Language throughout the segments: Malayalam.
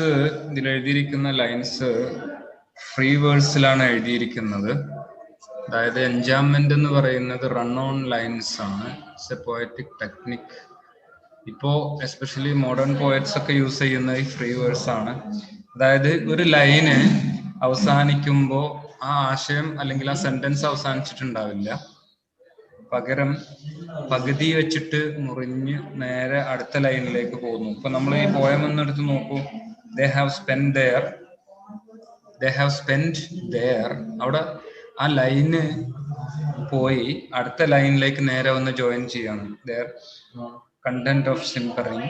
ലൈൻസ് ഇതിൽ എഴുതിയിരിക്കുന്ന ലൈൻസ് ഫ്രീ വേഴ്സിലാണ് എഴുതിയിരിക്കുന്നത്. അതായത് എൻജാംമെന്റ് എന്ന് പറയുന്നത് റൺ ഓൺ ലൈൻസ് ആണ്. It's A poetic technique. ഇപ്പോ എസ്പെഷ്യലി മോഡേൺ പോയറ്റ്സ് ഒക്കെ യൂസ് ചെയ്യുന്നത് ഈ ഫ്രീ വേഴ്സ് ആണ്. അതായത് ഒരു ലൈന് അവസാനിക്കുമ്പോൾ ആ ആശയം അല്ലെങ്കിൽ ആ സെന്റൻസ് അവസാനിച്ചിട്ടുണ്ടാവില്ല, പകരം പകുതി വെച്ചിട്ട് മുറിഞ്ഞ് നേരെ അടുത്ത ലൈനിലേക്ക് പോകുന്നു. ഇപ്പൊ നമ്മൾ ഈ പോയം എന്നെടുത്ത് നോക്കൂ. ദേ ഹാവ് സ്പെൻഡ് ദെയർ, അവിടെ ആ ലൈന് പോയി അടുത്ത ലൈനിലേക്ക് നേരെ വന്ന് ജോയിൻ ചെയ്യാണ്. Their content of simpering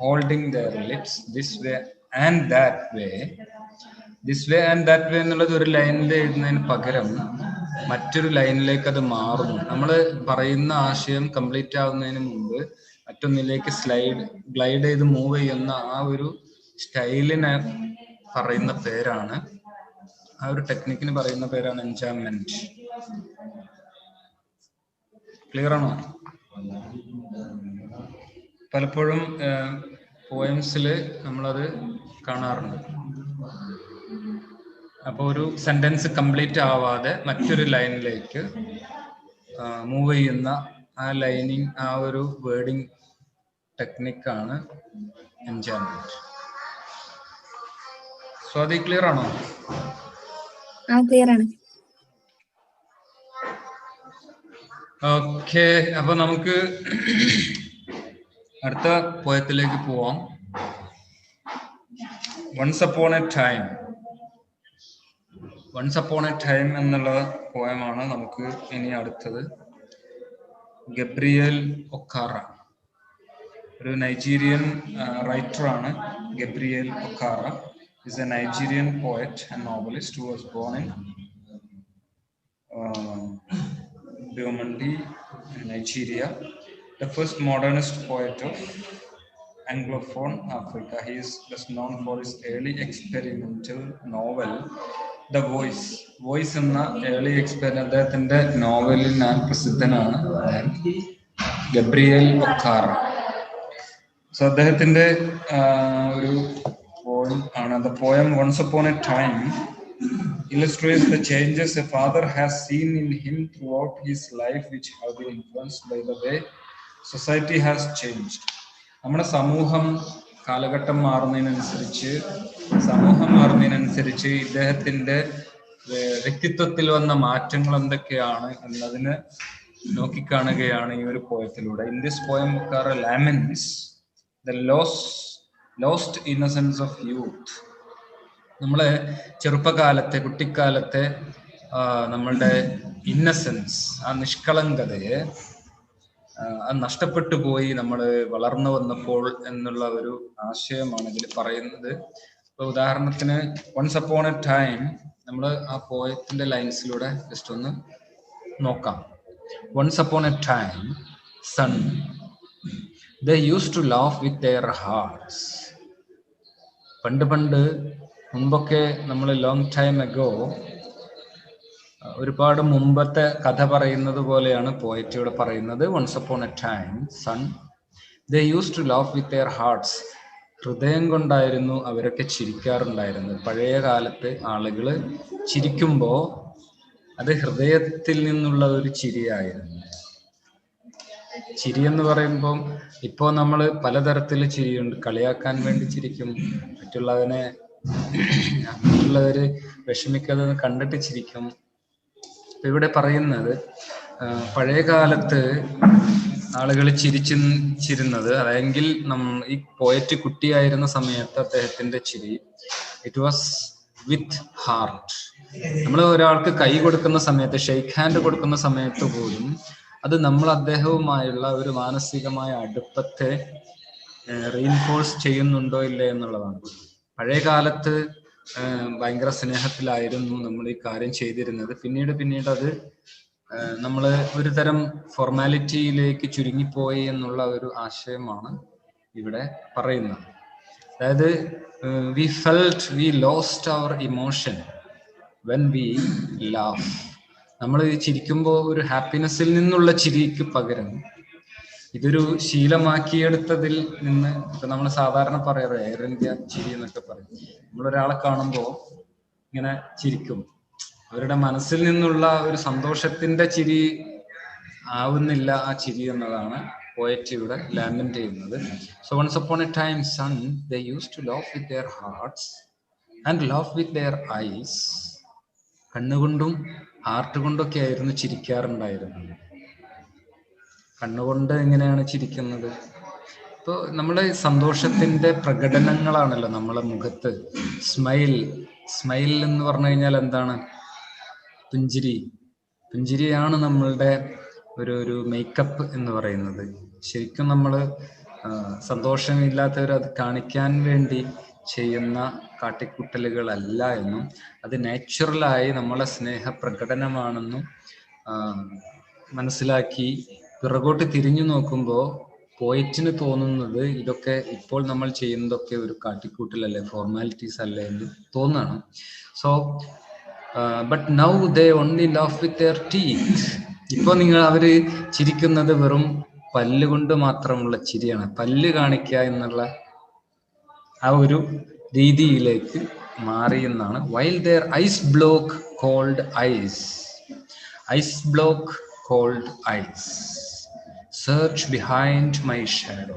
holding their lips this way and that way. This way and that way എന്നുള്ളത് ഒരു ലൈനിൽ എഴുതുന്നതിന് പകരം മറ്റൊരു ലൈനിലേക്ക് അത് മാറുന്നു. നമ്മൾ പറയുന്ന ആശയം കംപ്ലീറ്റ് ആവുന്നതിന് മുമ്പ് മറ്റൊന്നിലേക്ക് ഗ്ലൈഡ് ചെയ്ത് മൂവ് ചെയ്യുന്ന ആ ഒരു സ്റ്റൈലിനെ പറയുന്ന പേരാണ്, ആ ഒരു ടെക്നിക്കിന് പറയുന്ന പേരാണ് എൻജാംമെന്റ്. ക്ലിയർ ആണോ? പലപ്പോഴും പോയംസില് നമ്മളത് കാണാറുണ്ട്. അപ്പൊ ഒരു സെന്റൻസ് കംപ്ലീറ്റ് ആവാതെ മറ്റൊരു ലൈനിലേക്ക് മൂവ് ചെയ്യുന്ന ആ ലൈനിങ്, ആ ഒരു വേർഡിങ് ടെക്നിക്കാണ് എൻജാംമെന്റ്. സ്വാതി, ക്ലിയർ ആണോ? ക്ലിയർ ആണ്. ഓക്കെ, അപ്പൊ നമുക്ക് അടുത്ത പോയത്തിലേക്ക് പോവാം. വൺസ് അപ്പോൺ എ ടൈം എന്നുള്ള പോയമാണ് നമുക്ക് ഇനി അടുത്തത്. ഗബ്രിയേൽ ഒക്കാറ, ഒരു നൈജീരിയൻ റൈറ്ററാണ്. Gabriel Okara is a Nigerian poet and novelist who was born in Beomandi, Nigeria, the first modernist poet of Anglophone Africa. He is best known for his early experimental novel The Voice എന്ന early experiment. അദ്ദേഹത്തിന്റെ നോവലിൽ ഞാൻ പ്രസിദ്ധനാണ് ഗബ്രിയേൽ ഒക്കാറ. സോ അദ്ദേഹത്തിന്റെ ഒരു poem ആണ്. The poem Once Upon a Time illustrates the changes a father has seen in him throughout his life, which have been influenced by the way society has changed. നമ്മുടെ കാലഘട്ടം മാറുന്നതിനനുസരിച്ച് ഇദ്ദേഹത്തിന്റെ വ്യക്തിത്വത്തിൽ വന്ന മാറ്റങ്ങൾ എന്തൊക്കെയാണ് എന്നതിന് നോക്കിക്കാണുകയാണ് ഈ ഒരു പോയത്തിലൂടെ. In this poem, Okara laments the lost innocence of youth. നമ്മളെ ചെറുപ്പകാലത്തെ, കുട്ടിക്കാലത്തെ നമ്മളുടെ ഇന്നസെൻസ്, ആ നിഷ്കളങ്കതയെ അത് നഷ്ടപ്പെട്ടു പോയി നമ്മൾ വളർന്നു വന്നപ്പോൾ എന്നുള്ള ഒരു ആശയമാണ് ഇതിൽ പറയുന്നത്. ഇപ്പൊ ഉദാഹരണത്തിന് വൺസ് അപ്പോൺ എ ടൈം നമ്മൾ ആ പോയത്തിന്റെ ലൈൻസിലൂടെ ജസ്റ്റ് ഒന്ന് നോക്കാം. Once upon a time son they used to laugh with their hearts. പണ്ട് മുമ്പൊക്കെ നമ്മൾ ലോങ് ടൈം അഗോ, ഒരുപാട് മുമ്പത്തെ കഥ പറയുന്നത് പോലെയാണ് പോയറ്റ് ഇവിടെ പറയുന്നത്. Once upon a time son they used to laugh with their hearts. ഹൃദയം കൊണ്ടായിരുന്നു അവരൊക്കെ ചിരിക്കാറുണ്ടായിരുന്നത്. പഴയ കാലത്ത് ആളുകൾ ചിരിക്കുമ്പോൾ അത് ഹൃദയത്തിൽ നിന്നുള്ള ഒരു ചിരിയായിരുന്നു. ചിരി എന്ന് പറയുമ്പോൾ ഇപ്പോ നമ്മൾ പലതരത്തിൽ ചിരിയുണ്ട്. കളിയാക്കാൻ വേണ്ടി ചിരിക്കും, മറ്റുള്ളവര് വിഷമിക്കാതെ കണ്ടിട്ട് ചിരിക്കും. ഇവിടെ പറയുന്നത് പഴയ കാലത്ത് ആളുകൾ ചിരിച്ചിരുന്നത്, അല്ലെങ്കിൽ ഈ പോയറ്റ് കുട്ടിയായിരുന്ന സമയത്ത് അദ്ദേഹത്തിന്റെ ചിരി ഇറ്റ് വാസ് വിത്ത് ഹാർട്ട്. നമ്മൾ ഒരാൾക്ക് കൈ കൊടുക്കുന്ന സമയത്ത്, ഷെയ്ക്ക് ഹാൻഡ് കൊടുക്കുന്ന സമയത്ത് പോലും അത് നമ്മൾ അദ്ദേഹവുമായുള്ള ഒരു മാനസികമായ അടുപ്പത്തെ റീഇൻഫോഴ്സ് ചെയ്യുന്നുണ്ടോ ഇല്ലേ എന്നുള്ളതാണ്. പഴയ കാലത്ത് ഭയങ്കര സ്നേഹത്തിലായിരുന്നു നമ്മൾ ഈ കാര്യം ചെയ്തിരുന്നത്. പിന്നീട് അത് നമ്മൾ ഒരു തരം ഫോർമാലിറ്റിയിലേക്ക് ചുരുങ്ങിപ്പോയി എന്നുള്ള ഒരു ആശയമാണ് ഇവിടെ പറയുന്നത്. അതായത് we lost our emotion when we laugh. നമ്മൾ ചിരിക്കുമ്പോൾ ഒരു ഹാപ്പിനെസ്സിൽ നിന്നുള്ള ചിരിക്ക് പകരം ഇതൊരു ശീലമാക്കിയെടുത്തതിൽ നിന്ന് ഇപ്പൊ നമ്മൾ സാധാരണ പറയാറ് എയർ ഇന്ത്യ ചിരി എന്നൊക്കെ പറയും. നമ്മളൊരാളെ കാണുമ്പോൾ ഇങ്ങനെ ചിരിക്കും. അവരുടെ മനസ്സിൽ നിന്നുള്ള ഒരു സന്തോഷത്തിന്റെ ചിരി ആവുന്നില്ല ആ ചിരി എന്നതാണ് പോയറ്റ് ഇവിടെ ലാമെന്റ് ചെയ്യുന്നത്. So once upon a time son they used to laugh with their hearts and laugh with their eyes. കണ്ണുകൊണ്ടും ഹാർട്ട് കൊണ്ടൊക്കെ ആയിരുന്നു ചിരിക്കാറുണ്ടായിരുന്നത്. കണ്ണുകൊണ്ട് എങ്ങനെയാണ് ചിരിക്കുന്നത്? ഇപ്പോൾ നമ്മളെ സന്തോഷത്തിന്റെ പ്രകടനങ്ങളാണല്ലോ നമ്മളെ മുഖത്ത്. സ്മൈൽ എന്ന് പറഞ്ഞു കഴിഞ്ഞാൽ എന്താണ്? പുഞ്ചിരിയാണ് നമ്മളുടെ ഒരു മേക്കപ്പ് എന്ന് പറയുന്നത്. ശരിക്കും നമ്മൾ സന്തോഷമില്ലാത്തവർ അത് കാണിക്കാൻ വേണ്ടി ചെയ്യുന്ന കാട്ടിക്കൂട്ടലുകളല്ല എന്നും അത് നാച്ചുറലായി നമ്മളെ സ്നേഹ പ്രകടനമാണെന്നും മനസ്സിലാക്കി പിറകോട്ട് തിരിഞ്ഞു നോക്കുമ്പോൾ പോയിറ്റിന് തോന്നുന്നത് ഇതൊക്കെ ഇപ്പോൾ നമ്മൾ ചെയ്യുന്നതൊക്കെ ഒരു കാട്ടിക്കൂട്ടലല്ലേ, ഫോർമാലിറ്റീസ് അല്ലേ എന്ന് തോന്നാണ്. So but now they only laugh with their teeth. ഇപ്പോൾ അവര് ചിരിക്കുന്നത് വെറും പല്ലുകൊണ്ട് മാത്രമുള്ള ചിരിയാണ്. പല്ല് കാണിക്കുക എന്നുള്ള ആ ഒരു രീതിയിലേക്ക് മാറി എന്നാണ്. While their ice block cold eyes search behind my shadow.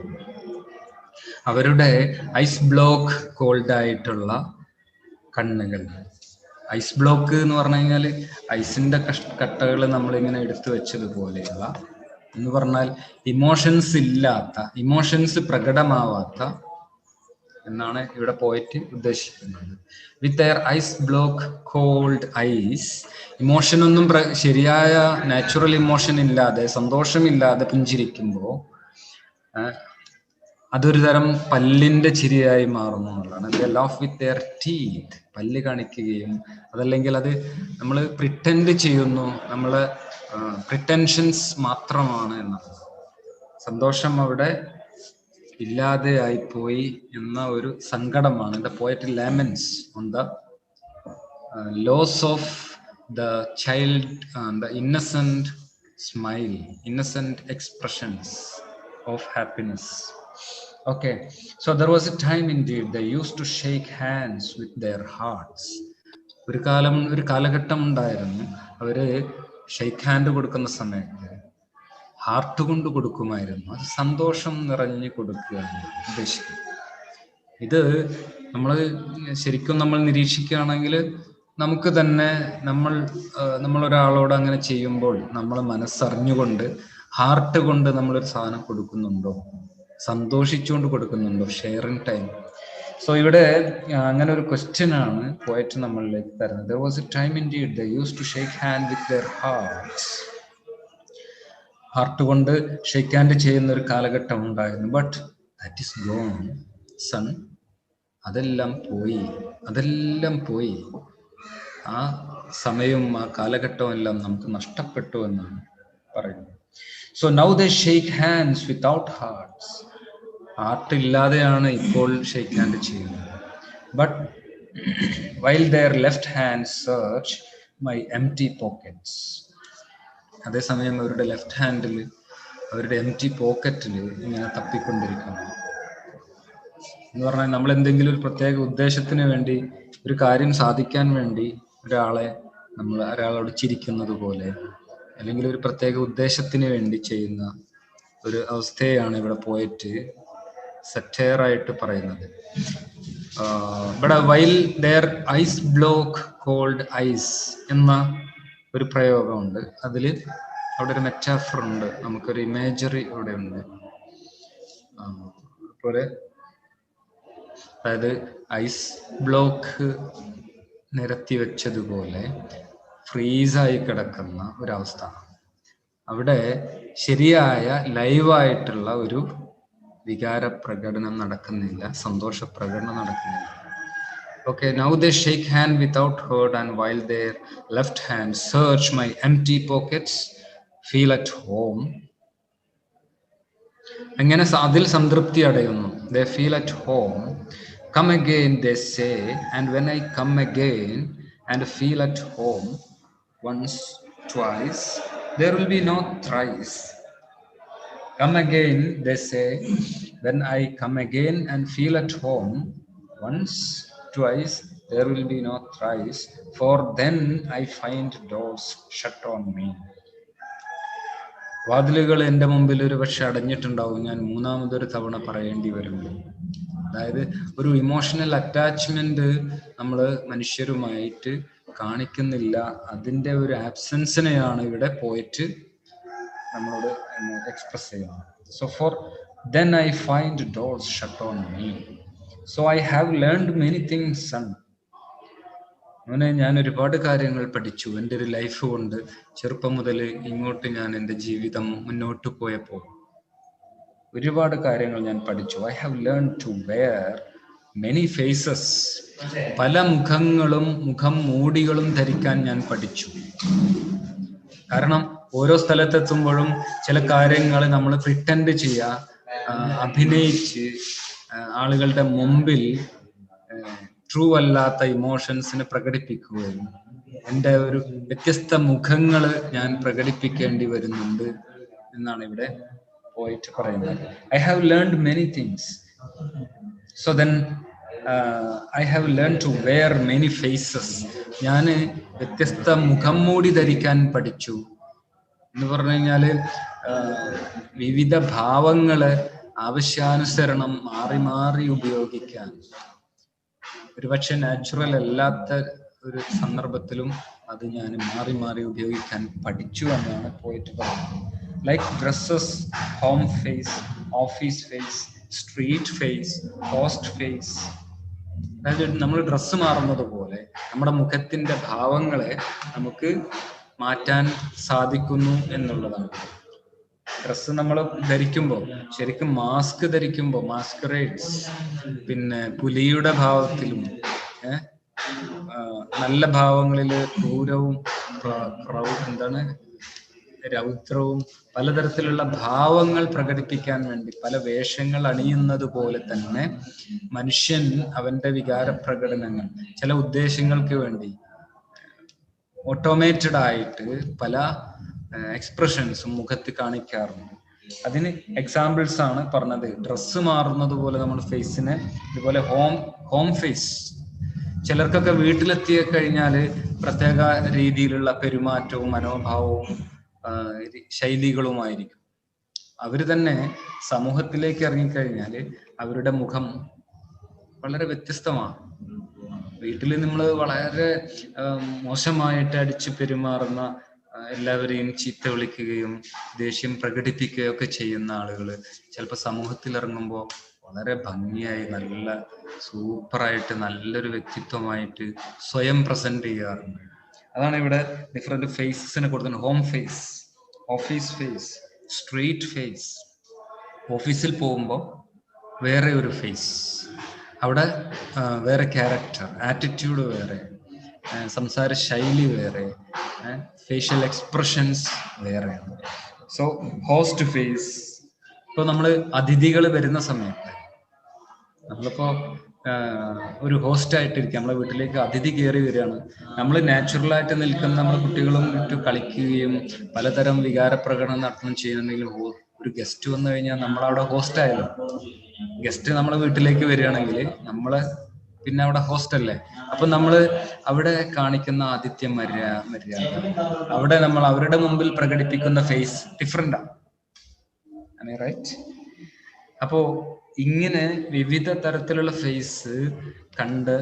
അവരുടെ ഐസ് ബ്ലോക്ക് കോൾഡ് ആയിട്ടുള്ള കണ്ണുകൾ. ഐസ് ബ്ലോക്ക് എന്ന് പറഞ്ഞു കഴിഞ്ഞാൽ ഐസിന്റെ കട്ടകൾ നമ്മളിങ്ങനെ എടുത്തു വെച്ചതുപോലെയുള്ള എന്ന് പറഞ്ഞാൽ ഇമോഷൻസ് പ്രകടമാവാത്ത എന്നാണ് ഇവിടെ പോയിട്ട് ഉദ്ദേശിക്കുന്നത്. With their ice block cold eyes. ഇമോഷനൊന്നും ശരിയായ നാച്ചുറൽ ഇമോഷൻ ഇല്ലാതെ, സന്തോഷമില്ലാതെ പുഞ്ചിരിക്കുമ്പോൾ അതൊരു തരം പല്ലിന്റെ ചിരിയായി മാറുന്നു എന്നുള്ളതാണ്. ദേ ലവ് വിത്ത് ദെയർ ടീത്ത്. പല്ല് കാണിക്കുകയും അതല്ലെങ്കിൽ അത് നമ്മൾ പ്രിറ്റൻഡ് ചെയ്യുന്നു, നമ്മള് പ്രിറ്റൻഷൻസ് മാത്രമാണ് എന്നാണ്. സന്തോഷം അവിടെ ഇല്ലാതെ ആയിപ്പോയി എന്ന ഒരു സങ്കടമാണ്. The poet laments on the loss of the child, the innocent smile, innocent expressions of happiness. Okay, so there was a time indeed they used to shake hands with their hearts. ഒരു കാലഘട്ടം ഉണ്ടായിരുന്നു, അവര് ഷെയ്ക്ക് ഹാൻഡ് കൊടുക്കുന്ന സമയത്ത് ഹാർട്ട് കൊണ്ട് കൊടുക്കുമായിരുന്നു. അത് സന്തോഷം നിറഞ്ഞു കൊടുക്കുകയാണ് ഉദ്ദേശിക്കുന്നത്. ഇത് നമ്മൾ നിരീക്ഷിക്കുകയാണെങ്കിൽ നമുക്ക് തന്നെ നമ്മൾ ഒരാളോട് അങ്ങനെ ചെയ്യുമ്പോൾ നമ്മൾ മനസ്സറിഞ്ഞുകൊണ്ട് ഹാർട്ട് കൊണ്ട് നമ്മളൊരു സാധനം കൊടുക്കുന്നുണ്ടോ, സന്തോഷിച്ചുകൊണ്ട് കൊടുക്കുന്നുണ്ടോ, ഷെയറിങ് ടൈം. സോ ഇവിടെ അങ്ങനെ ഒരു ക്വസ്റ്റ്യൻ ആണ് പോയറ്റ് നമ്മളിലേക്ക് തരുന്നത്. There was a time indeed they used to shake hand with their hearts. Heart കൊണ്ട് ഷെയ്ക്ക് ഹാൻഡ് ചെയ്യുന്ന ഒരു കാലഘട്ടം ഉണ്ടായിരുന്നു. But that is gone son. അതെല്ലാം പോയി. ആ സമയവും ആ കാലഘട്ടവും എല്ലാം നമുക്ക് നഷ്ടപ്പെട്ടു എന്നാണ് പറയുന്നത്. So now they shake hands without hearts. Heart ഇല്ലാതെയാണ് ഇപ്പോൾ ഷെയ്ക്ക് ഹാൻഡ് ചെയ്യുന്നത്. But while their left hands search my empty pockets. അതേസമയം അവരുടെ ലെഫ്റ്റ് ഹാൻഡിൽ അവരുടെ എംപ്റ്റി പോക്കറ്റിൽ ഇങ്ങനെ തപ്പിക്കൊണ്ടിരിക്കുന്നു എന്ന് പറഞ്ഞാൽ, നമ്മൾ എന്തെങ്കിലും ഒരു പ്രത്യേക ഉദ്ദേശത്തിന് വേണ്ടി, ഒരു കാര്യം സാധിക്കാൻ വേണ്ടി ഒരാളോട് ചിരിക്കുന്നത് പോലെ, അല്ലെങ്കിൽ ഒരു പ്രത്യേക ഉദ്ദേശത്തിന് വേണ്ടി ചെയ്യുന്ന ഒരു അവസ്ഥയാണ് ഇവിടെ പോയിട്ട് സറ്റയറായിട്ട് പറയുന്നത്. ഇവിടെ while their ice block cold eyes എന്ന ഒരു പ്രയോഗമുണ്ട്. അവിടെ ഒരു മെറ്റാഫർ ഉണ്ട്, നമുക്കൊരു ഇമേജറി ഇവിടെ ഉണ്ട്. അതായത് ഐസ് ബ്ലോക്ക് നിരത്തി വെച്ചതുപോലെ ഫ്രീസായി കിടക്കുന്ന ഒരവസ്ഥ. അവിടെ ശരിയായ ലൈവായിട്ടുള്ള ഒരു വികാര പ്രകടനം നടക്കുന്നില്ല, സന്തോഷ പ്രകടനം നടക്കുന്നില്ല. Okay, now they shake hand without hurt, and while their left hand search my empty pockets, feel at home. അങ്ങനെ അതിൽ സംതൃപ്തി അടയുന്നു. They feel at home. Come again, they say, and when I come again and feel at home, once, twice, there will be no thrice. Come again, they say, when I come again and feel at home, once, twice, there will be no thrice, for then I find doors shut on me. വാതിലുകൾ എൻ്റെ മുമ്പിൽ ഒരു പക്ഷെ അടഞ്ഞിട്ടുണ്ടാവും, ഞാൻ മൂന്നാമതൊരു തവണ പറയേണ്ടി വരും. അതായത് ഒരു ഇമോഷണൽ അറ്റാച്ച്മെന്റ് നമ്മൾ മനുഷ്യരുമായിട്ട് കാണിക്കുന്നില്ല, അതിൻ്റെ ഒരു ആബ്സെൻസിനെയാണ് ഇവിടെ പോയിട്ട് നമ്മളോട് എക്സ്പ്രസ് ചെയ്യുന്നത്. So for then I find doors shut on me, so I have learned many things, son. അങ്ങനെ ഞാൻ ഒരുപാട് കാര്യങ്ങൾ പഠിച്ചു എൻ്റെ ഒരു ലൈഫ് കൊണ്ട്. ചെറുപ്പം മുതൽ ഇങ്ങോട്ട് ഞാൻ എൻ്റെ ജീവിതം മുന്നോട്ട് പോയപ്പോൾ ഒരുപാട് കാര്യങ്ങൾ ഞാൻ പഠിച്ചു. I have learned to wear many faces. പല മുഖങ്ങളും മുഖം മൂടികളും ധരിക്കാൻ ഞാൻ പഠിച്ചു. കാരണം ഓരോ സ്ഥലത്തെത്തുമ്പോഴും ചില കാര്യങ്ങൾ നമ്മൾ പ്രിറ്റൻഡ് ചെയ്യുക, അഭിനയിച്ച് ആളുകളുടെ മുമ്പിൽ ട്രൂ അല്ലാത്ത ഇമോഷൻസിനെ പ്രകടിപ്പിക്കുകയും എൻ്റെ ഒരു വ്യത്യസ്ത മുഖങ്ങൾ ഞാൻ പ്രകടിപ്പിക്കേണ്ടി വരുന്നുണ്ട് എന്നാണ് ഇവിടെ പോയിട്ട് പറയുന്നത്. I have learned many things. So then I have learned to wear many faces. ഞാൻ വ്യത്യസ്ത മുഖം മൂടി ധരിക്കാൻ പഠിച്ചു എന്ന് പറഞ്ഞു കഴിഞ്ഞാല് വിവിധ ഭാവങ്ങള് ആവശ്യാനുസരണം മാറി മാറി ഉപയോഗിക്കാൻ, ഒരുപക്ഷെ നാച്ചുറൽ അല്ലാത്ത ഒരു സന്ദർഭത്തിലും അത് ഞാൻ മാറി മാറി ഉപയോഗിക്കാൻ പഠിച്ചു എന്നാണ് പോയിട്ട് പറയുന്നത്. Like dresses, home face, office face, street face, host face. അതായത് നമ്മൾ ഡ്രസ്സ് മാറുന്നത് പോലെ നമ്മുടെ മുഖത്തിന്റെ ഭാവങ്ങളെ നമുക്ക് മാറ്റാൻ സാധിക്കുന്നു എന്നുള്ളതാണ്. ഡ്രസ്സ് നമ്മൾ ധരിക്കുമ്പോൾ ശരിക്കും മാസ്ക് ധരിക്കുമ്പോൾ മാസ്കറേഡ്സ്, പിന്നെ പുലിയുടെ ഭാവത്തിലും നല്ല ഭാവങ്ങളില് ക്രൂരവും എന്താണ് രൗദ്രവും പലതരത്തിലുള്ള ഭാവങ്ങൾ പ്രകടിപ്പിക്കാൻ വേണ്ടി പല വേഷങ്ങൾ അണിയുന്നത് പോലെ തന്നെ മനുഷ്യൻ അവന്റെ വികാര പ്രകടനങ്ങൾ ചില ഉദ്ദേശങ്ങൾക്ക് വേണ്ടി ഓട്ടോമേറ്റഡ് ആയിട്ട് പല എക്സ്പ്രഷൻസും മുഖത്ത് കാണിക്കാറുണ്ട്. അതിന് എക്സാമ്പിൾസ് ആണ് പറഞ്ഞത്. ഡ്രസ്സ് മാറുന്നത് പോലെ നമ്മൾ ഫേസിനെ, ഇതുപോലെ ഹോം ഫേസ്. ചിലർക്കൊക്കെ വീട്ടിലെത്തി കഴിഞ്ഞാൽ പ്രത്യേക രീതിയിലുള്ള പെരുമാറ്റവും മനോഭാവവും ശൈലികളുമായിരിക്കും. അവര് തന്നെ സമൂഹത്തിലേക്ക് ഇറങ്ങിക്കഴിഞ്ഞാൽ അവരുടെ മുഖം വളരെ വ്യത്യസ്തമാണ്. വീട്ടിൽ നമ്മൾ വളരെ മോശമായിട്ട് അടിച്ചു പെരുമാറുന്ന, എല്ലാവരെയും ചീത്ത വിളിക്കുകയും ദേഷ്യം പ്രകടിപ്പിക്കുകയും ഒക്കെ ചെയ്യുന്ന ആളുകൾ ചിലപ്പോൾ സമൂഹത്തിൽ ഇറങ്ങുമ്പോൾ വളരെ ഭംഗിയായി നല്ല സൂപ്പറായിട്ട് നല്ലൊരു വ്യക്തിത്വമായിട്ട് സ്വയം പ്രസന്റ് ചെയ്യാറുണ്ട്. അതാണ് ഇവിടെ ഡിഫറെന്റ് ഫേസസിനെ കൊടുക്കുന്നത്. Home face, office face, street face. ഓഫീസിൽ പോകുമ്പോൾ വേറെ ഒരു ഫേസ്, അവിടെ വേറെ ക്യാരക്ടർ, ആറ്റിറ്റ്യൂഡ് വേറെ, സംസാര ശൈലി വേറെ, ഫേഷ്യൽ എക്സ്പ്രഷൻസ് വേറെയാണ്. So host face. ഇപ്പോൾ നമ്മൾ അതിഥികൾ വരുന്ന സമയത്ത് നമ്മളിപ്പോ ഒരു ഹോസ്റ്റ് ആയിട്ടിരിക്കുക, നമ്മളെ വീട്ടിലേക്ക് അതിഥി കയറി വരികയാണ്. നമ്മൾ നാച്ചുറലായിട്ട് നിൽക്കുന്ന നമ്മുടെ കുട്ടികളും ഇട്ട് കളിക്കുകയും പലതരം വികാര പ്രകടനം നടത്തുകയും ചെയ്യുന്നുണ്ടെങ്കിൽ ഒരു ഗസ്റ്റ് വന്നു കഴിഞ്ഞാൽ നമ്മളവിടെ ഹോസ്റ്റ് ആയാലും, ഗസ്റ്റ് നമ്മളെ വീട്ടിലേക്ക് വരികയാണെങ്കിൽ നമ്മള് പിന്നെ അവിടെ ഹോസ്റ്റ് അല്ലേ. അപ്പൊ നമ്മള് അവിടെ കാണിക്കുന്ന ആതിഥ്യ മര്യാദ, അവിടെ നമ്മൾ അവരുടെ മുമ്പിൽ പ്രകടിപ്പിക്കുന്ന ഫേസ് ഡിഫറെന്റ് ആണ്. റൈറ്റ്? അപ്പോ ഇങ്ങനെ വിവിധ തരത്തിലുള്ള ഫേസ് കണ്ട്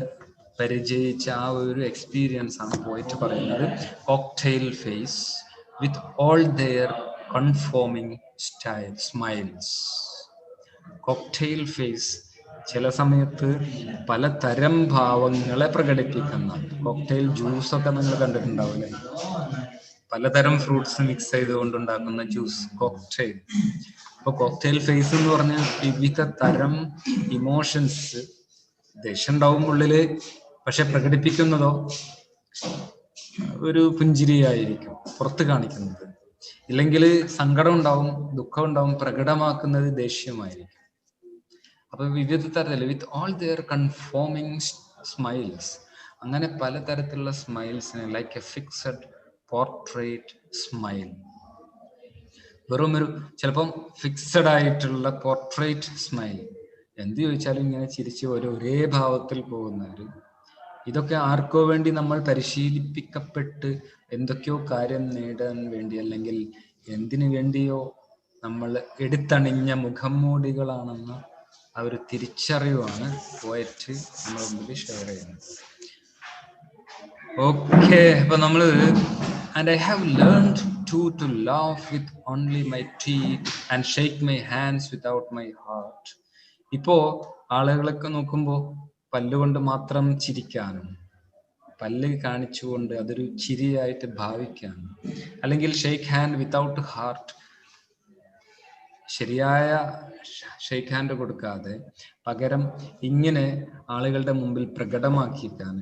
പരിചയിച്ച ആ ഒരു എക്സ്പീരിയൻസ് ആണ് പോയിട്ട് പറയുന്നത്. Cocktail face with all their conforming smiles. Cocktail face ചില സമയത്ത് പലതരം ഭാവങ്ങളെ പ്രകടിപ്പിക്കുന്ന, കോക്ടെയിൽ ജ്യൂസ് ഒക്കെ നിങ്ങൾ കണ്ടിട്ടുണ്ടാവില്ലേ, പലതരം ഫ്രൂട്ട്സ് മിക്സ് ചെയ്തുകൊണ്ടുണ്ടാക്കുന്ന ജ്യൂസ്, കോക്ടെയിൽ. അപ്പൊ കോക്ടെയിൽ ഫേസ് എന്ന് പറഞ്ഞാൽ വിവിധ തരം ഇമോഷൻസ്. ദേഷ്യം ഉണ്ടാവും ഉള്ളില്, പക്ഷെ പ്രകടിപ്പിക്കുന്നതോ ഒരു പുഞ്ചിരിയായിരിക്കും പുറത്ത് കാണിക്കുന്നത്. ഇല്ലെങ്കിൽ സങ്കടം ഉണ്ടാവും, ദുഃഖം ഉണ്ടാവും, പ്രകടമാക്കുന്നത് ദേഷ്യമായിരിക്കും. അപ്പൊ വിവിധ തരത്തിൽ with all their conforming smiles, അങ്ങനെ പലതരത്തിലുള്ള സ്മൈൽസിനെ like a fixed portrait smile. വെറും ഒരു ചിലപ്പം ഫിക്സഡ് ആയിട്ടുള്ള പോർട്രേറ്റ് സ്മൈൽ, എന്ത് ചോദിച്ചാലും ഇങ്ങനെ ചിരിച്ച് ഒരേ ഭാവത്തിൽ പോകുന്നവര്. ഇതൊക്കെ ആർക്കോ വേണ്ടി നമ്മൾ പരിശീലിപ്പിക്കപ്പെട്ട് എന്തൊക്കെയോ കാര്യം നേടാൻ വേണ്ടി അല്ലെങ്കിൽ എന്തിനു വേണ്ടിയോ നമ്മൾ എടുത്തണിഞ്ഞ മുഖംമൂടികളാണെന്ന ആ ഒരു തിരിച്ചറിവാണ് പോയറ്റ് നമ്മുടെ മുമ്പിൽ ഷെയർ ചെയ്യുന്നത്. ഓക്കെ, അപ്പൊ നമ്മള് and I have learned to laugh with only my teeth and shake my hands without my heart. ഇപ്പോ ആളുകളൊക്കെ നോക്കുമ്പോൾ പല്ലുകൊണ്ട് മാത്രം ചിരിക്കാനും പല്ല് കാണിച്ചുകൊണ്ട് അതൊരു ചിരിയായിട്ട് ഭാവിക്കാനും അല്ലെങ്കിൽ ഷെയ്ക്ക് ഹാൻഡ് വിത്തൗട്ട് ഹാർട്ട്, ശരിയായ ഷെയ്ക്ക് ഹാൻഡ് കൊടുക്കാതെ പകരം ഇങ്ങനെ ആളുകളുടെ മുമ്പിൽ പ്രകടമാക്കിക്കാൻ,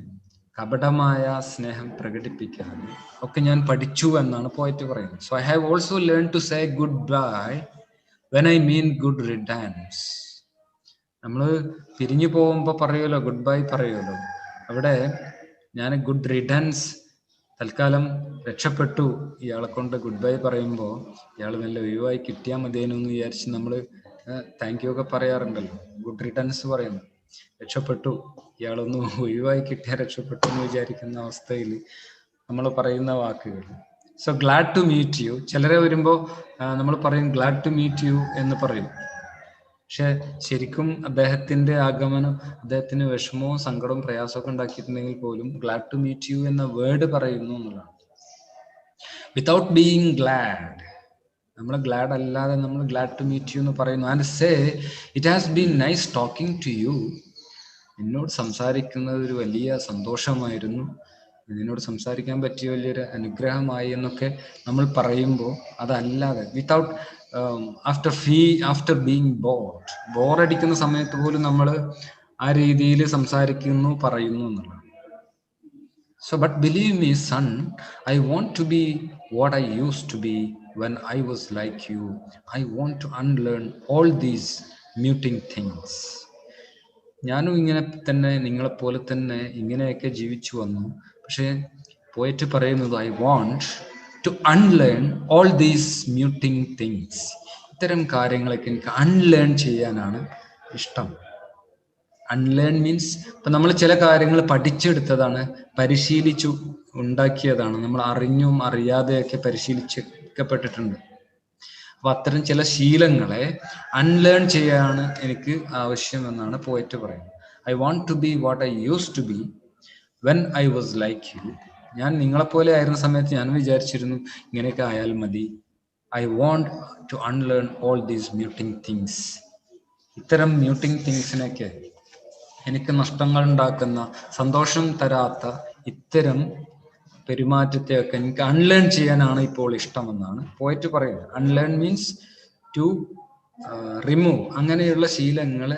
കപടമായ സ്നേഹം പ്രകടിപ്പിക്കാൻ ഒക്കെ ഞാൻ പഠിച്ചു എന്നാണ് പോയറ്റ് പറയുന്നത്. So I have also learn to say good bye when I mean good returns. നമ്മൾ പിരിഞ്ഞു പോകുമ്പോൾ പറയുമല്ലോ, ഗുഡ് ബൈ പറയുമല്ലോ, അവിടെ ഞാൻ ഗുഡ് റിട്ടേൺസ്, തൽക്കാലം രക്ഷപ്പെട്ടു ഇയാളെ കൊണ്ട് ഗുഡ് ബൈ പറയുമ്പോൾ ഇയാൾ നല്ല ഒഴിവായി കിട്ടിയാൽ മതിയെന്ന് വിചാരിച്ച് നമ്മൾ താങ്ക് യു ഒക്കെ പറയാറുണ്ടല്ലോ. ഗുഡ് റിട്ടേൺസ് പറയുന്നു, രക്ഷപ്പെട്ടു, ഇയാളൊന്ന് ഒഴിവായി കിട്ടിയാൽ രക്ഷപ്പെട്ടു എന്ന് വിചാരിക്കുന്ന അവസ്ഥയിൽ നമ്മൾ പറയുന്ന വാക്കുകൾ. So glad to meet you. ചിലരെ വരുമ്പോൾ നമ്മൾ പറയും ഗ്ലാഡ് ടു മീറ്റ് യു എന്ന് പറയും. പക്ഷെ ശരിക്കും അദ്ദേഹത്തിന്റെ ആഗമനം അദ്ദേഹത്തിന് വിഷമവും സങ്കടവും പ്രയാസമൊക്കെ ഉണ്ടാക്കിയിട്ടുണ്ടെങ്കിൽ പോലും ഗ്ലാഡ് ടു മീറ്റ് യു എന്ന വേർഡ് പറയുന്നു എന്നുള്ളതാണ്. വിത്തൗട്ട് ബീയിങ് ഗ്ലാഡ്, നമ്മൾ ഗ്ലാഡ് അല്ലാതെ നമ്മൾ ഗ്ലാഡ് ടു മീറ്റ് യു എന്ന് പറയുന്നു. And say it has been nice talking to you. എന്നോട് സംസാരിക്കുന്നത് ഒരു വലിയ സന്തോഷമായിരുന്നു, നിന്നോട് സംസാരിക്കാൻ പറ്റിയ വലിയൊരു അനുഗ്രഹമായി എന്നൊക്കെ നമ്മൾ പറയുമ്പോൾ അതല്ലാതെ വിത്തൗട്ട് ആഫ്റ്റർ ബീങ് ബോറടിക്കുന്ന സമയത്ത് പോലും നമ്മൾ ആ രീതിയിൽ സംസാരിക്കുന്നു, പറയുന്നു എന്നുള്ളതാണ്. So but believe me son, I want to be what I use to be when I was like you. I want to unlearn all these muting things. ഞാനും ഇങ്ങനെ തന്നെ, നിങ്ങളെപ്പോലെ തന്നെ ഇങ്ങനെയൊക്കെ ജീവിച്ചു വന്നു. പക്ഷെ പോയിട്ട് പറയുന്നത് I want to unlearn all these muting things. ഇത്തരം കാര്യങ്ങളൊക്കെ എനിക്ക് അൺലേൺ ചെയ്യാനാണ് ഇഷ്ടം. അൺലേൺ മീൻസ് ഇപ്പം നമ്മൾ ചില കാര്യങ്ങൾ പഠിച്ചെടുത്തതാണ്, പരിശീലിച്ചു ഉണ്ടാക്കിയതാണ്, നമ്മൾ അറിഞ്ഞും അറിയാതെയൊക്കെ പരിശീലിക്കപ്പെട്ടിട്ടുണ്ട്. അപ്പൊ അത്തരം ചില ശീലങ്ങളെ അൺലേൺ ചെയ്യാനാണ് എനിക്ക് ആവശ്യമെന്നാണ് പോയറ്റ് പറയുന്നത്. I want to be what I use to be when I was like you. ഞാൻ നിങ്ങളെപ്പോലെ ആയിരുന്ന സമയത്ത് ഞാൻ വിചാരിച്ചിരുന്നു ഇങ്ങനെയൊക്കെ ആയാൽ മതി. I want to unlearn all these muting things. ഇത്തരം മ്യൂട്ടിങ് തിങ്സിനൊക്കെ, എനിക്ക് നഷ്ടങ്ങൾ ഉണ്ടാക്കുന്ന, സന്തോഷം തരാത്ത ഇത്തരം പെരുമാറ്റത്തെയൊക്കെ എനിക്ക് അൺലേൺ ചെയ്യാനാണ് ഇപ്പോൾ ഇഷ്ടമെന്നാണ് പോയിട്ട് പറയുന്നത്. Unlearn means to remove. അങ്ങനെയുള്ള ശീലങ്ങളെ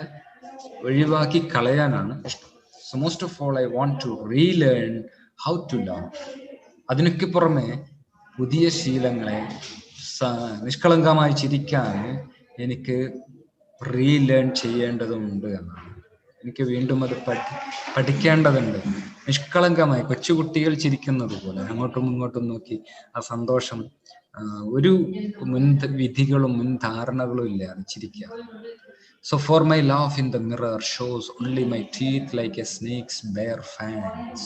ഒഴിവാക്കി കളയാനാണ് ഇഷ്ടം. So most of all I want to relearn how to love. അതിനൊക്കെ പുറമെ പുതിയ ശീലങ്ങളെ, നിഷ്കളങ്കമായി ചിരിക്കാൻ എനിക്ക് റീലേൺ ചെയ്യേണ്ടതുണ്ട് എന്നാണ്. എനിക്ക് വീണ്ടും അത് പഠിക്കേണ്ടതുണ്ട്. നിഷ്കളങ്കമായി കൊച്ചുകുട്ടികൾ ചിരിക്കുന്നത് പോലെ അങ്ങോട്ടും ഇങ്ങോട്ടും നോക്കി ആ സന്തോഷം, ഒരു മുൻവിധികളും മുൻധാരണകളും ഇല്ലാതെ ചിരിക്കുക. So for my laugh in the mirror shows only my teeth like a snake's bare fangs.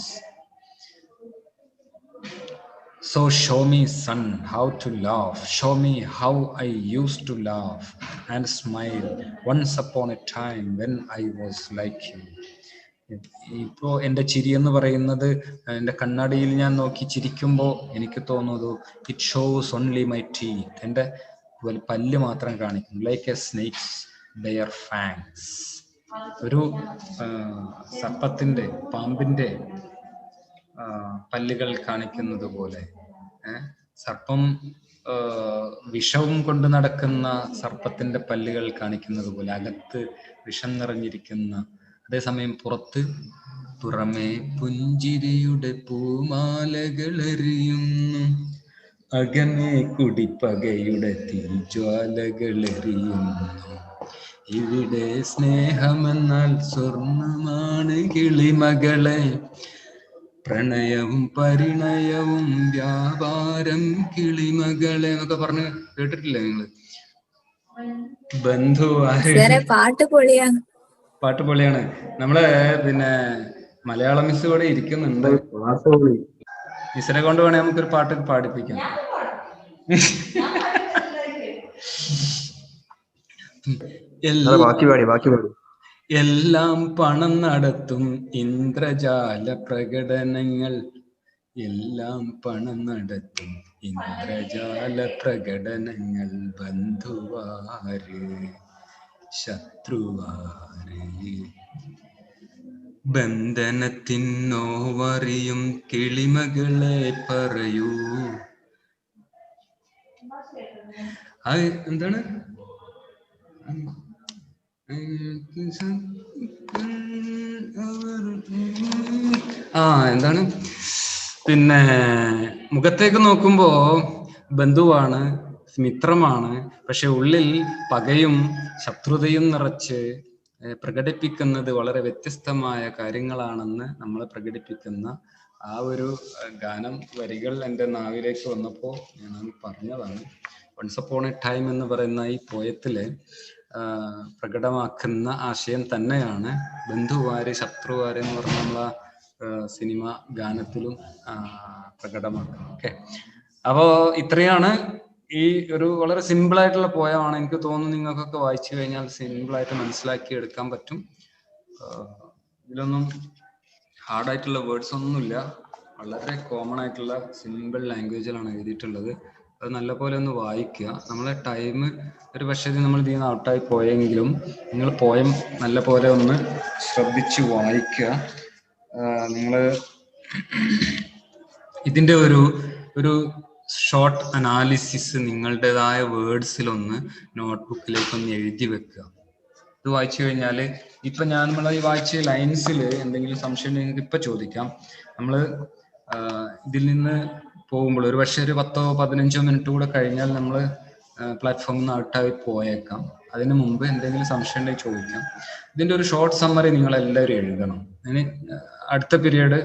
So show me, son, how to laugh. Show me how I used to laugh and smile once upon a time when I was like you. ഇപ്പോൾ എൻ്റെ ചിരി എന്ന് പറയുന്നത്, എൻ്റെ കണ്ണാടിയിൽ ഞാൻ നോക്കി ചിരിക്കുമ്പോൾ എനിക്ക് തോന്നുന്നത് it shows only my teeth. എൻ്റെ പല്ല് മാത്രം കാണിക്കും. Like a snake's bare fangs. ഒരു സർപ്പത്തിൻ്റെ, പാമ്പിൻ്റെ പല്ലുകൾ കാണിക്കുന്നത് പോലെ, സർപ്പം വിഷവും കൊണ്ട് നടക്കുന്ന സർപ്പത്തിന്റെ പല്ലുകൾ കാണിക്കുന്നത് പോലെ, അകത്ത് വിഷം നിറഞ്ഞിരിക്കുന്ന, അതേസമയം പുറമേ പുഞ്ചിരിയുടെ പൂമാലകൾ എറിയുന്നു, അകമേ കുടിപ്പകയുടെ തീജ്വാലകൾ എറിയുന്നു. ഇവിടെ സ്നേഹമെന്നാൽ സ്വർണ്ണമാണ് കിളിമകളെ, പ്രണയവും പരിണയവും വ്യാപാരം കിളിമകളെ എന്നൊക്കെ പറഞ്ഞ് കേട്ടിട്ടില്ലേ നിങ്ങള്? ബന്ധു സാറേ പാട്ട് പൊളിയാ. പാട്ട് പൊളിയാണ്. നമ്മളെ പിന്നെ മലയാളം മിസ് ഇവിടെ ഇരിക്കുന്നുണ്ട്. മിസ്സിനെ കൊണ്ട് വേണേ നമുക്കൊരു പാട്ട് പാടിപ്പിക്കാം. എല്ലാം പണം നടത്തും ഇന്ദ്രജാല പ്രകടനങ്ങൾ, എല്ലാം പണം നടത്തും ഇന്ദ്രജാല പ്രകടനങ്ങൾ, ബന്ധുവാര് ശത്രുവാര്, ബന്ധനത്തിനോവറിയും കിളിമകളെ പറയൂ. എന്താണ് എന്താണ് പിന്നെ മുഖത്തേക്ക് നോക്കുമ്പോ ബന്ധുവാണ്, മിത്രമാണ്, പക്ഷെ ഉള്ളിൽ പകയും ശത്രുതയും നിറച്ച് പ്രകടിപ്പിക്കുന്നത് വളരെ വ്യത്യസ്തമായ കാര്യങ്ങളാണെന്ന് നമ്മൾ പ്രകടിപ്പിക്കുന്ന ആ ഒരു ഗാനം വരികൾ എൻ്റെ നാവിലേക്ക് വന്നപ്പോൾ ഞാൻ പറഞ്ഞതാണ്. വൺസ് അപ്പോൺ എ ടൈം എന്ന് പറയുന്ന ഈ പോയത്തില് പ്രകടമാക്കുന്ന ആശയം തന്നെയാണ് ബന്ധുവാര് ശത്രുവാര് എന്ന് പറഞ്ഞ നമ്മളെ സിനിമ ഗാനത്തിലും പ്രകടമാക്കുന്നത്. ഓക്കെ, അപ്പോ ഇത്രയാണ് ഈ ഒരു വളരെ സിമ്പിൾ ആയിട്ടുള്ള പോയമാണ്. എനിക്ക് തോന്നുന്നു നിങ്ങൾക്കൊക്കെ വായിച്ചു കഴിഞ്ഞാൽ സിമ്പിളായിട്ട് മനസ്സിലാക്കി എടുക്കാൻ പറ്റും. ഇതിലൊന്നും ഹാർഡായിട്ടുള്ള വേർഡ്സ് ഒന്നുമില്ല, വളരെ കോമൺ ആയിട്ടുള്ള സിമ്പിൾ ലാംഗ്വേജിലാണ് എഴുതിയിട്ടുള്ളത്. അത് നല്ലപോലെ ഒന്ന് വായിക്കുക. നമ്മളെ ടൈം ഒരു പക്ഷേ നമ്മൾ ഇതിൽ നിന്ന് ഔട്ടായി പോയെങ്കിലും നിങ്ങൾ പോയം നല്ല പോലെ ഒന്ന് ശ്രദ്ധിച്ച് വായിക്കുക. നിങ്ങൾ ഇതിൻ്റെ ഒരു ഷോർട്ട് അനാലിസിസ് നിങ്ങളുടേതായ വേർഡ്സിലൊന്ന് നോട്ട്ബുക്കിലേക്കൊന്ന് എഴുതി വെക്കുക. ഇത് വായിച്ചു കഴിഞ്ഞാൽ ഇപ്പൊ നമ്മൾ ഈ വായിച്ച ലൈൻസിൽ എന്തെങ്കിലും സംശയം നിങ്ങൾക്ക് ഇപ്പൊ ചോദിക്കാം. നമ്മൾ ഇതിൽ നിന്ന് പോകുമ്പോൾ ഒരു പക്ഷേ ഒരു 10-15 മിനിറ്റ് കൂടെ കഴിഞ്ഞാൽ നമ്മൾ പ്ലാറ്റ്ഫോമിൽ നിന്ന് ഔട്ടായി പോയേക്കാം. അതിന് മുമ്പ് എന്തെങ്കിലും സംശയം ഉണ്ടെങ്കിൽ ചോദിക്കാം. ഇതിന്റെ ഒരു ഷോർട്ട് സമ്മറി നിങ്ങൾ എല്ലാവരും എഴുതണം. അതിന് അടുത്ത പീരീഡ്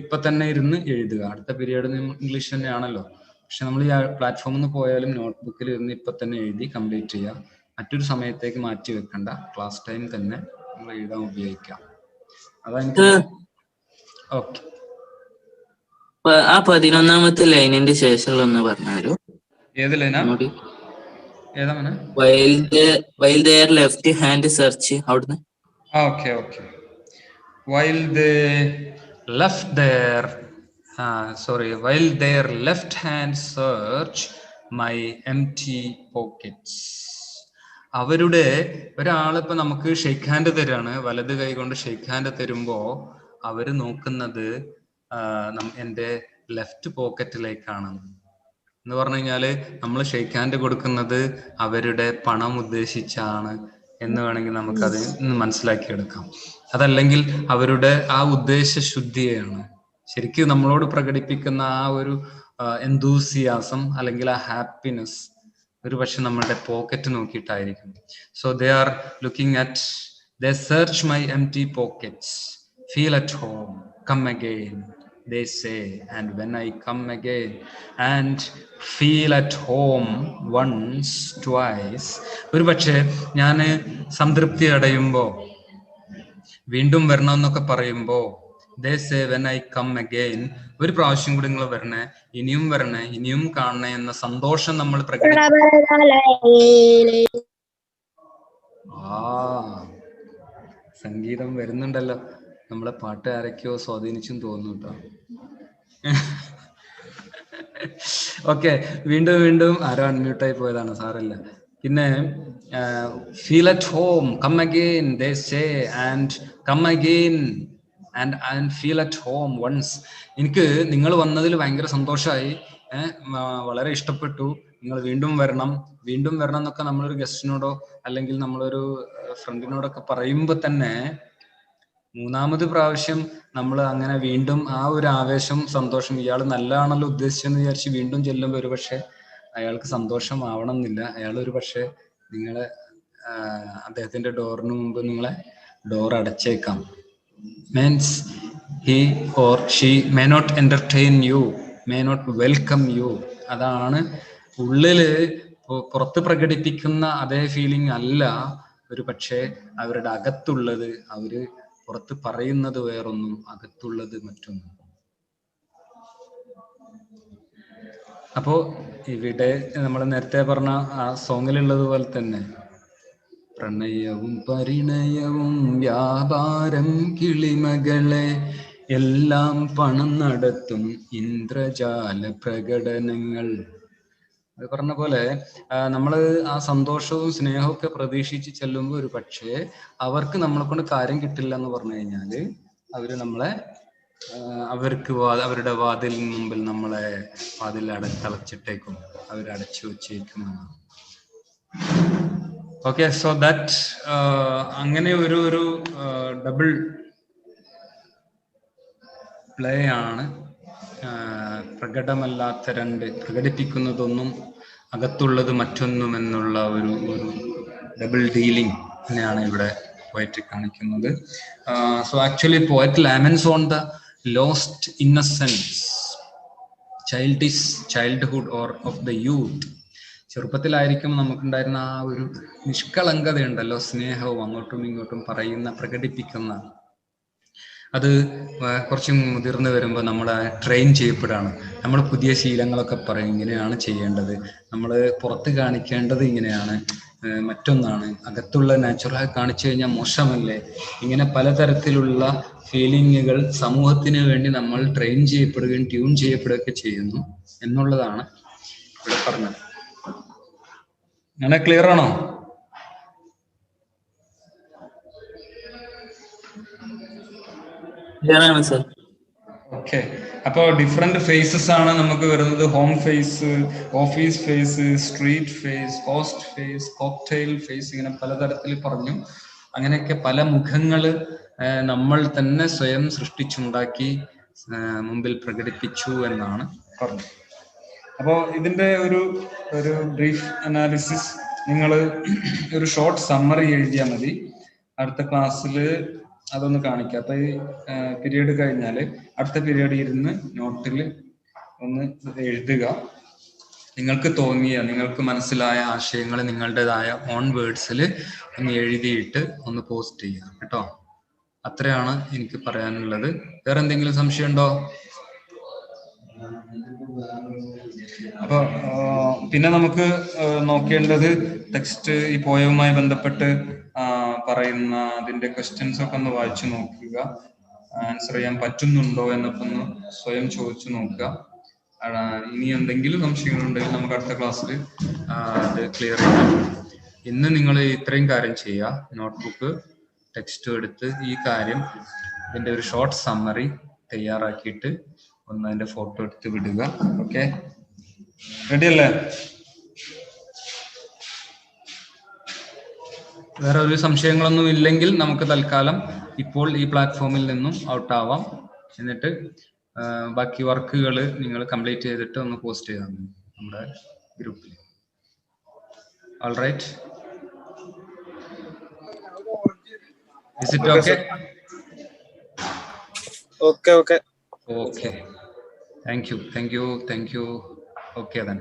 ഇപ്പൊ തന്നെ ഇരുന്ന് എഴുതുക. അടുത്ത പീരീഡ് ഇംഗ്ലീഷ് തന്നെയാണല്ലോ, പക്ഷെ നമ്മൾ ഈ പ്ലാറ്റ്ഫോമിൽ നിന്ന് പോയാലും നോട്ട്ബുക്കിൽ ഇരുന്ന് ഇപ്പൊ തന്നെ എഴുതി കംപ്ലീറ്റ് ചെയ്യുക. മറ്റൊരു സമയത്തേക്ക് മാറ്റി വെക്കണ്ട, ക്ലാസ് ടൈം തന്നെ നമ്മൾ എഴുതാൻ ഉപയോഗിക്കാം. അതെനിക്ക് ഓക്കെ. ആ 11ാമത്തെ ലൈനിന്റെ ശേഷമുള്ള ഒന്ന് പറഞ്ഞാലോ? ഏത് ലൈനാ? ഏതാ മോനെ? while their left hand search അവിടുന്ന്. Okay. while their left hand search my empty pockets. അവരുടെ ഒരാളിപ്പോ നമുക്ക് ഷെയ്ക്ക് ഹാൻഡ് തരാണ്, വലത് കൈ കൊണ്ട് ഷെയ്ക്ക് ഹാൻഡ് തരുമ്പോ അവര് നോക്കുന്നത് എൻ്റെ ലെഫ്റ്റ് പോക്കറ്റിലേക്കാണ് എന്ന് പറഞ്ഞു കഴിഞ്ഞാല് നമ്മൾ ഷെയ്ക്ക് ഹാൻഡ് കൊടുക്കുന്നത് അവരുടെ പണം ഉദ്ദേശിച്ചാണ് എന്ന് വേണമെങ്കിൽ നമുക്കത് മനസ്സിലാക്കിയെടുക്കാം. അതല്ലെങ്കിൽ അവരുടെ ആ ഉദ്ദേശ ശുദ്ധിയാണ് ശരിക്കും നമ്മളോട് പ്രകടിപ്പിക്കുന്ന ആ ഒരു എന്തൂസിയാസം അല്ലെങ്കിൽ ആ ഹാപ്പിനെസ് ഒരു പക്ഷെ നമ്മളുടെ പോക്കറ്റ് നോക്കിയിട്ടായിരിക്കും. So they are looking at, they search my empty pockets, feel at home, come again they say, and when I come again and feel at home once twice, ഒരു പക്ഷേ ഞാൻ സംതൃപ്തി അടയുമ്പോ വീണ്ടും വരണം എന്നൊക്കെ പറയുമ്പോ they say when I come again, ഒരു പ്രാവശ്യം കൂടി നിങ്ങൾ വരണേ, ഇനിയും വരണേ, ഇനിയും കാണണേ എന്ന സന്തോഷം നമ്മൾ സംഗീതം വരുന്നുണ്ടല്ലോ. നമ്മളെ പാട്ട് ആരൊക്കെയോ സ്വാധീനിച്ചും തോന്നുന്നു കേട്ടോ. ഓക്കെ, വീണ്ടും ആരോ അൺമ്യൂട്ടായി പോയതാണ്, സാരല്ല. പിന്നെ feel at home, come again they say, and come again and feel at home once. എനിക്ക് നിങ്ങൾ വന്നതിൽ ഭയങ്കര സന്തോഷമായി, വളരെ ഇഷ്ടപ്പെട്ടു, നിങ്ങൾ വീണ്ടും വരണം എന്നൊക്കെ നമ്മളൊരു ഗസ്റ്റിനോടോ അല്ലെങ്കിൽ നമ്മളൊരു ഫ്രണ്ടിനോടൊക്കെ പറയുമ്പോൾ തന്നെ മൂന്നാമത് പ്രാവശ്യം നമ്മൾ അങ്ങനെ വീണ്ടും ആ ഒരു ആവേശം, സന്തോഷം, ഇയാൾ നല്ലതാണല്ലോ ഉദ്ദേശിച്ചെന്ന് വിചാരിച്ച് വീണ്ടും ചെല്ലുമ്പോൾ ഒരു പക്ഷെ അയാൾക്ക് സന്തോഷം ആവണം എന്നില്ല. അയാൾ ഒരു പക്ഷെ നിങ്ങളെ അദ്ദേഹത്തിന്റെ ഡോറിന് മുമ്പ് നിങ്ങളെ ഡോർ അടച്ചേക്കാം. Means he or she may not entertain you, may not welcome you. അതാണ് ഉള്ളില് പുറത്ത് പ്രകടിപ്പിക്കുന്ന അതേ ഫീലിംഗ് അല്ല ഒരു പക്ഷേ അവരുടെ അകത്തുള്ളത്. അവര് പുറത്ത് പറയുന്നത് വേറൊന്നും, അകത്തുള്ളത് മറ്റൊന്നും. അപ്പോ ഇവിടെ നമ്മൾ നേരത്തെ പറഞ്ഞ ആ സോങ്ങിലുള്ളത് പോലെ തന്നെ പ്രണയവും പരിണയവും വ്യാപാരം കിളിമകളെ എല്ലാം പണം നടത്തും ഇന്ദ്രജാല പ്രകടനങ്ങൾ. അത് പറഞ്ഞ പോലെ നമ്മള് ആ സന്തോഷവും സ്നേഹവും ഒക്കെ പ്രതീക്ഷിച്ച് ചെല്ലുമ്പോൾ ഒരു പക്ഷേ അവർക്ക് നമ്മളെ കൊണ്ട് കാര്യം കിട്ടില്ല എന്ന് പറഞ്ഞു കഴിഞ്ഞാല് അവര് നമ്മളെ അവർക്ക് അവരുടെ വാതിലിന് മുമ്പിൽ നമ്മളെ വാതിൽ അടച്ചിട്ടേക്കും, അവരടച്ചു വെച്ചേക്കും. ഓക്കെ, സോ ദാറ്റ് അങ്ങനെ ഒരു ഡബിൾ പ്ലേ ആണ്. പ്രകടമല്ലാത്ത രണ്ട്, പ്രകടിപ്പിക്കുന്നതൊന്നും അകത്തുള്ളത് മറ്റൊന്നും എന്നുള്ള ഒരു ഡബിൾ ഡീലിംഗ് തന്നെയാണ് ഇവിടെ പോയറ്റ് കാണിക്കുന്നത്. So actually poet laments on the lost innocence, childhood or of the youth. ചെറുപ്പത്തിലായിരിക്കും നമുക്കുണ്ടായിരുന്ന ആ ഒരു നിഷ്കളങ്കതയുണ്ടല്ലോ, സ്നേഹവും അങ്ങോട്ടും ഇങ്ങോട്ടും പറയുന്ന പ്രകടിപ്പിക്കുന്ന. അത് കുറച്ച് മുതിർന്നു വരുമ്പോൾ നമ്മൾ ട്രെയിൻ ചെയ്യപ്പെടുകയാണ്. നമ്മൾ പുതിയ ശീലങ്ങളൊക്കെ പറയും, ഇങ്ങനെയാണ് ചെയ്യേണ്ടത്, നമ്മൾ പുറത്ത് കാണിക്കേണ്ടത് ഇങ്ങനെയാണ്, മറ്റൊന്നാണ്, അകത്തുള്ള നാച്ചുറലായി കാണിച്ചു കഴിഞ്ഞാൽ മോശമല്ലേ. ഇങ്ങനെ പലതരത്തിലുള്ള ഫീലിങ്ങുകൾ സമൂഹത്തിന് വേണ്ടി നമ്മൾ ട്രെയിൻ ചെയ്യപ്പെടുകയും ട്യൂൺ ചെയ്യപ്പെടുകയൊക്കെ ചെയ്യുന്നു എന്നുള്ളതാണ് ഇവിടെ പറഞ്ഞത്. അങ്ങനെ ക്ലിയർ ആണോ? ഓക്കെ, അപ്പൊ ഡിഫറെന്റ് ഫേസസ് ആണ് നമുക്ക് വരുന്നത്. Home face, office face, street face, host face, cocktail face, ഇങ്ങനെ പലതരത്തിൽ പറഞ്ഞു. അങ്ങനെയൊക്കെ പല മുഖങ്ങള് നമ്മൾ തന്നെ സ്വയം സൃഷ്ടിച്ചുണ്ടാക്കി മുമ്പിൽ പ്രകടിപ്പിച്ചു എന്നാണ് പറഞ്ഞത്. അപ്പോൾ ഇതിന്റെ ഒരു ബ്രീഫ് അനാലിസിസ് നിങ്ങൾ ഒരു ഷോർട്ട് സമ്മറി എഴുതിയാൽ മതി. അടുത്ത ക്ലാസ്സിൽ അതൊന്ന് കാണിക്കാം. അപ്പൊ ഈ പീരീഡ് കഴിഞ്ഞാല് അടുത്ത പീരീഡ് ഇരുന്ന് നോട്ടിൽ ഒന്ന് എഴുതുക. നിങ്ങൾക്ക് തോന്നിയ, നിങ്ങൾക്ക് മനസ്സിലായ ആശയങ്ങൾ നിങ്ങളുടേതായ ഓൺ വേർഡ്സിൽ ഒന്ന് എഴുതിയിട്ട് ഒന്ന് പോസ്റ്റ് ചെയ്യുക കേട്ടോ. അത്രയാണ് എനിക്ക് പറയാനുള്ളത്. വേറെ എന്തെങ്കിലും സംശയം ഉണ്ടോ? അപ്പൊ പിന്നെ നമുക്ക് നോക്കേണ്ടത് ടെക്സ്റ്റ്, ഈ പോയവുമായി ബന്ധപ്പെട്ട് പറയുന്ന അതിന്റെ ക്വസ്റ്റ്യൻസ് ഒക്കെ ഒന്ന് വായിച്ചു നോക്കുക. ആൻസർ ചെയ്യാൻ പറ്റുന്നുണ്ടോ എന്നൊക്കെ ഒന്ന് സ്വയം ചോദിച്ചു നോക്കുക. ഇനി എന്തെങ്കിലും സംശയങ്ങളുണ്ടെങ്കിൽ നമുക്ക് അടുത്ത ക്ലാസ്സിൽ അത് ക്ലിയർ ചെയ്യാം. ഇന്ന് നിങ്ങൾ ഇത്രയും കാര്യം ചെയ്യുക. നോട്ട്ബുക്ക്, ടെക്സ്റ്റ് എടുത്ത് ഈ കാര്യം, ഇതിന്റെ ഒരു ഷോർട്ട് സമ്മറി തയ്യാറാക്കിയിട്ട് ഒന്ന് അതിന്റെ ഫോട്ടോ എടുത്ത് വിടുക. ഓക്കെ, റെഡി അല്ലേ? വേറെ ഒരു സംശയങ്ങളൊന്നും ഇല്ലെങ്കിൽ നമുക്ക് തൽക്കാലം ഇപ്പോൾ ഈ പ്ലാറ്റ്ഫോമിൽ നിന്നും ഔട്ട് ആവാം. എന്നിട്ട് ബാക്കി വർക്കുകൾ നിങ്ങൾ കംപ്ലീറ്റ് ചെയ്തിട്ട് ഒന്ന് പോസ്റ്റ് ചെയ്താൽ മതി നമ്മുടെ ഗ്രൂപ്പിൽ. All right, is it okay? Okay. Thank you. Okay then.